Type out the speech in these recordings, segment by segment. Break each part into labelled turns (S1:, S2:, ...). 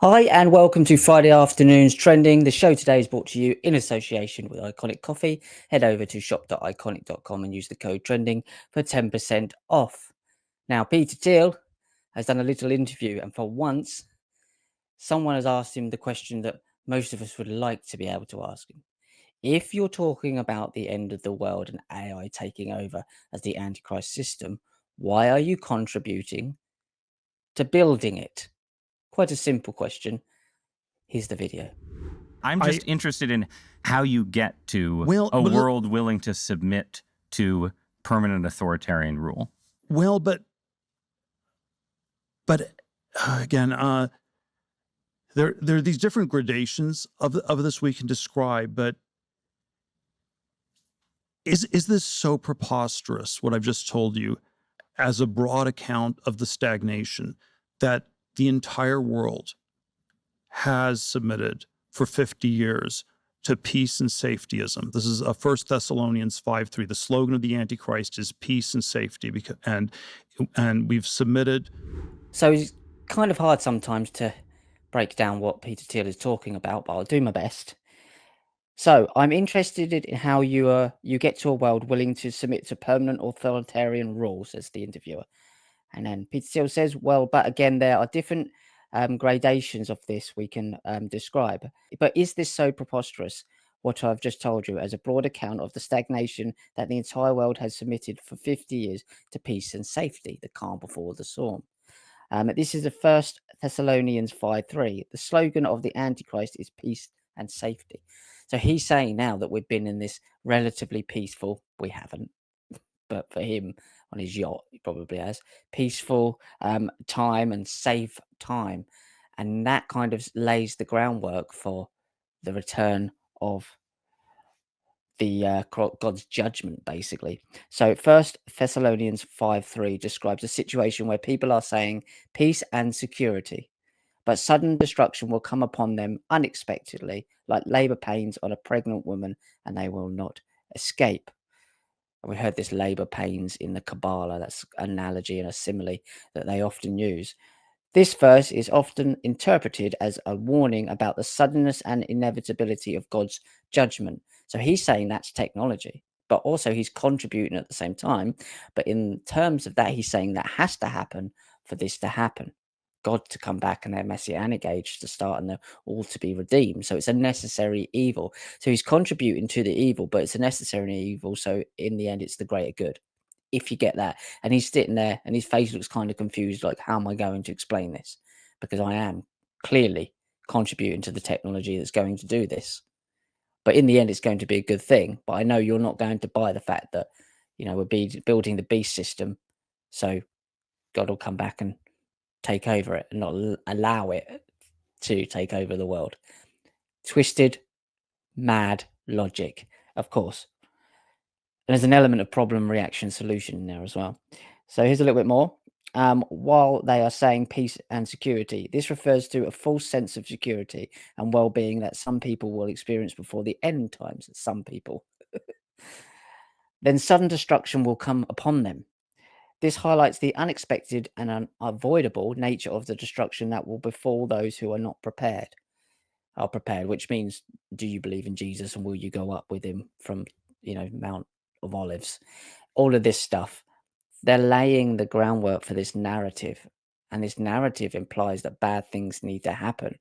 S1: Hi, and welcome to Friday Afternoon's Trending. The show today is brought to you in association with Iconic Coffee. Head over to shop.iconic.com and use the code TRENDING for 10% off. Now, Peter Thiel has done a little interview, and for once, someone has asked him the question that most of us would like to be able to ask him. If you're talking about the end of the world and AI taking over as the Antichrist system, why are you contributing to building it? Quite a simple question. Here's the video.
S2: I'm just interested in how you get to a world willing to submit to permanent authoritarian rule.
S3: Well, but again, there are these different gradations of this we can describe. But is this so preposterous, what I've just told you, as a broad account of the stagnation that the entire world has submitted for 50 years to peace and safetyism? This is 1 Thessalonians 5:3. The slogan of the Antichrist is peace and safety, and we've submitted.
S1: So it's kind of hard sometimes to break down what Peter Thiel is talking about, but I'll do my best. So I'm interested in how you get to a world willing to submit to permanent authoritarian rule, says the interviewer. And then Peter Thiel says, well, but again, there are different gradations of this we can describe. But is this so preposterous, what I've just told you, as a broad account of the stagnation that the entire world has submitted for 50 years to peace and safety, the calm before the storm? This is the 1 Thessalonians 5:3. The slogan of the Antichrist is peace and safety. So he's saying now that we've been in this relatively peaceful, we haven't, but for him on his yacht, he probably has, peaceful time and safe time. And that kind of lays the groundwork for the return of the God's judgment, basically. So 1 Thessalonians 5:3 describes a situation where people are saying peace and security, but sudden destruction will come upon them unexpectedly, like labor pains on a pregnant woman, and they will not escape. And we heard this labor pains in the Kabbalah. That's an analogy and a simile that they often use. This verse is often interpreted as a warning about the suddenness and inevitability of God's judgment. So he's saying that's technology, but also he's contributing at the same time. But in terms of that, he's saying that has to happen for this to happen. God to come back and their messianic age to start and they're all to be redeemed. So it's a necessary evil. So he's contributing to the evil, but it's a necessary evil. So in the end, it's the greater good, if you get that. And he's sitting there and his face looks kind of confused, like, how am I going to explain this? Because I am clearly contributing to the technology that's going to do this. But in the end, it's going to be a good thing. But I know you're not going to buy the fact that, we're building the beast system. So God will come back and take over it and not allow it to take over the world. Twisted, mad logic, of course. And there's an element of problem, reaction, solution in there as well. So here's a little bit more. While they are saying peace and security, this refers to a false sense of security and well-being that some people will experience before the end times. Some people. Then sudden destruction will come upon them. This highlights the unexpected and unavoidable nature of the destruction that will befall those who are not prepared. Are prepared, which means, do you believe in Jesus and will you go up with him from, Mount of Olives? All of this stuff. They're laying the groundwork for this narrative, and this narrative implies that bad things need to happen.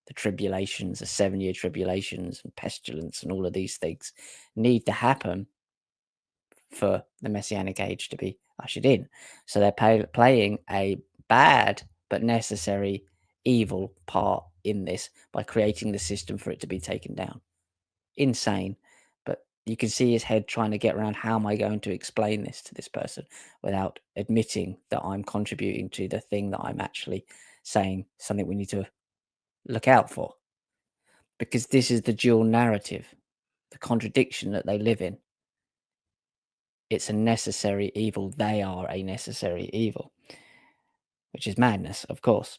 S1: The tribulations, the 7-year tribulations and pestilence and all of these things need to happen for the messianic age to be ushered in. So they're playing a bad but necessary evil part in this by creating the system for it to be taken down. Insane. But you can see his head trying to get around, how am I going to explain this to this person without admitting that I'm contributing to the thing that I'm actually saying something we need to look out for. Because this is the dual narrative, the contradiction that they live in. It's a necessary evil. They are a necessary evil, which is madness, of course.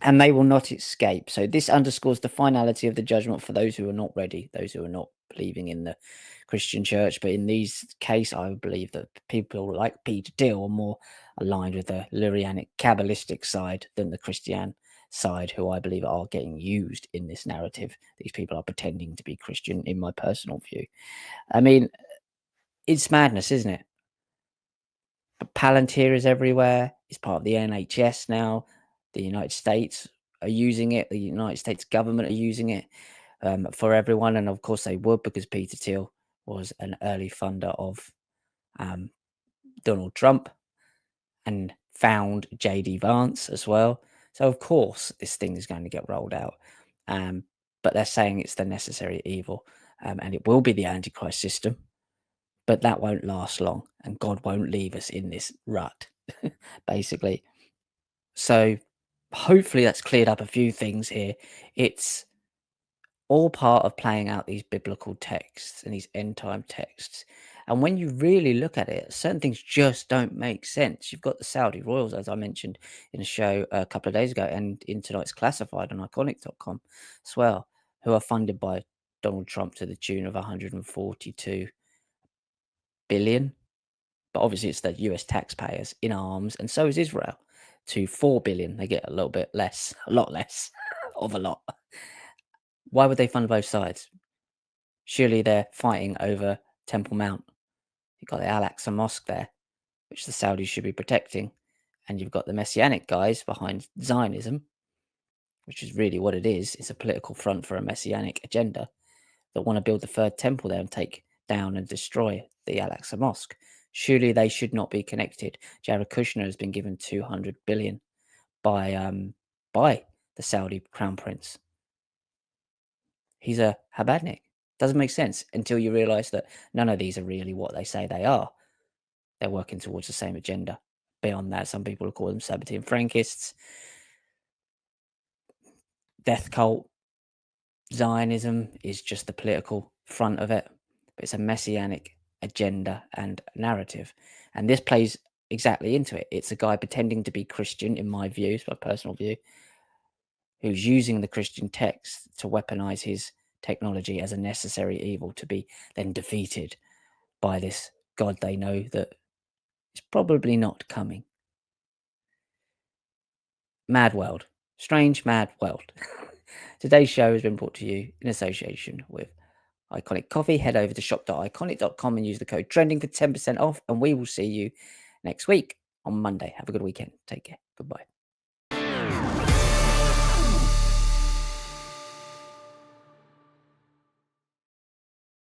S1: And they will not escape. So this underscores the finality of the judgment for those who are not ready, those who are not believing in the Christian church. But in these case, I believe that people like Peter Thiel are more aligned with the Lurianic Kabbalistic side than the Christian side who I believe are getting used in this narrative. These people are pretending to be Christian, in my personal view. I mean, it's madness, isn't it? But Palantir is everywhere. It's part of the NHS now. The United States are using it. The United States government are using it for everyone. And of course they would, because Peter Thiel was an early funder of Donald Trump and found JD Vance as well. So of course this thing is going to get rolled out. But they're saying it's the necessary evil, and it will be the Antichrist system. But that won't last long, and God won't leave us in this rut, basically. So hopefully that's cleared up a few things here. It's all part of playing out these biblical texts and these end time texts. And when you really look at it, certain things just don't make sense. You've got the Saudi royals, as I mentioned in a show a couple of days ago, and in tonight's classified on iconic.com as well, who are funded by Donald Trump to the tune of 142 billion. But obviously it's the US taxpayers in arms, and so is Israel, to 4 billion. They get a little bit less, a lot less of a lot. Why would they fund both sides? Surely they're fighting over Temple Mount. You've got the Al-Aqsa Mosque there, which the Saudis should be protecting. And you've got the messianic guys behind Zionism, which is really what it is. It's a political front for a messianic agenda that want to build the third temple there and take down and destroy the Al-Aqsa Mosque. Surely they should not be connected. Jared Kushner has been given 200 billion by the Saudi crown prince. He's a Habadnik. Doesn't make sense until you realize that none of these are really what they say they are. They're working towards the same agenda. Beyond that, some people call them Sabbatean Frankists, death cult. Zionism is just the political front of it, but it's a messianic agenda and narrative. And this plays exactly into it. It's a guy pretending to be Christian, in my view, it's my personal view, who's using the Christian text to weaponize his technology as a necessary evil to be then defeated by this God they know that is probably not coming. Mad world. Strange, mad world. Today's show has been brought to you in association with Iconic Coffee. Head over to shop.iconic.com and use the code trending for 10% off, and we will see you next week on Monday. Have a good weekend. Take care. Goodbye.